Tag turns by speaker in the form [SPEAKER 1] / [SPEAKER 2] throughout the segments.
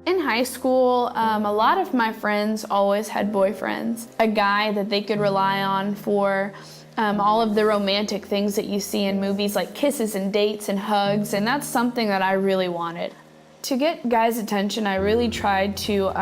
[SPEAKER 1] In high school, a lot of my friends always had boyfriends, a guy that they could rely on for all of the romantic things that you see in movies like kisses and dates and hugs, and that's something that I really wanted. To get guys' attention, I really tried to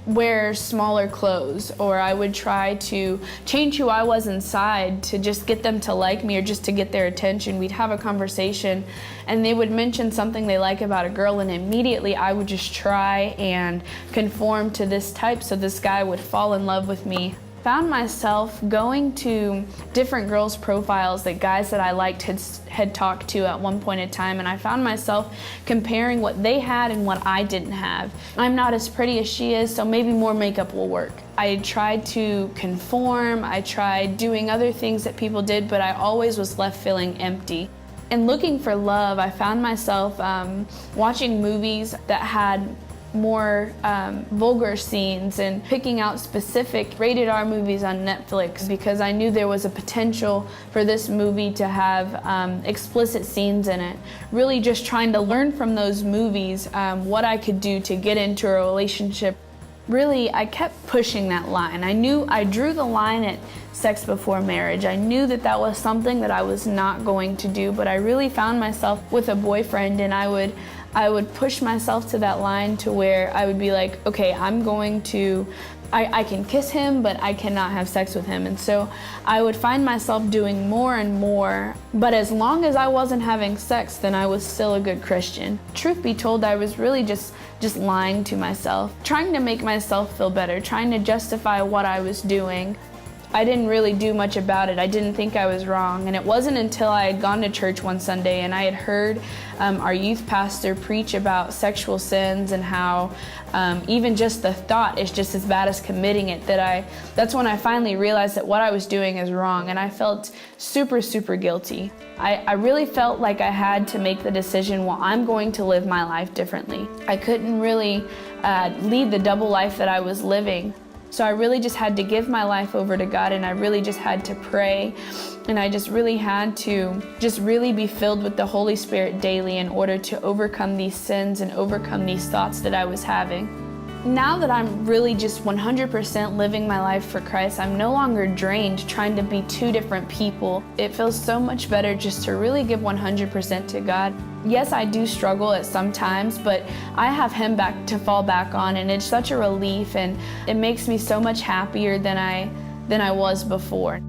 [SPEAKER 1] wear smaller clothes, or I would try to change who I was inside to just get them to like me or just to get their attention. We'd have a conversation and they would mention something they like about a girl, and immediately I would just try and conform to this type so this guy would fall in love with me. Found myself going to different girls' profiles that guys that I liked had talked to at one point in time, and I found myself comparing what they had and what I didn't have. I'm not as pretty as she is, so maybe more makeup will work. I tried to conform, I tried doing other things that people did, but I always was left feeling empty. And looking for love, I found myself watching movies that had more vulgar scenes and picking out specific rated R movies on Netflix because I knew there was a potential for this movie to have explicit scenes in it. Really just trying to learn from those movies what I could do to get into a relationship. Really, I kept pushing that line. I drew the line at sex before marriage. I knew that that was something that I was not going to do, but I really found myself with a boyfriend, and I would push myself to that line to where I would be like, okay, I can kiss him, but I cannot have sex with him. And so I would find myself doing more and more, but as long as I wasn't having sex, then I was still a good Christian. Truth be told, I was really just lying to myself, trying to make myself feel better, trying to justify what I was doing. I didn't really do much about it. I didn't think I was wrong. And it wasn't until I had gone to church one Sunday and I had heard our youth pastor preach about sexual sins and how even just the thought is just as bad as committing it, that's when I finally realized that what I was doing is wrong, and I felt super, super guilty. I really felt like I had to make the decision, well, I'm going to live my life differently. I couldn't really lead the double life that I was living. So I really just had to give my life over to God, and I really just had to pray, and I just really had to just really be filled with the Holy Spirit daily in order to overcome these sins and overcome these thoughts that I was having. Now that I'm really just 100% living my life for Christ, I'm no longer drained trying to be two different people. It feels so much better just to really give 100% to God. Yes, I do struggle at some times, but I have Him back to fall back on, and it's such a relief, and it makes me so much happier than I was before.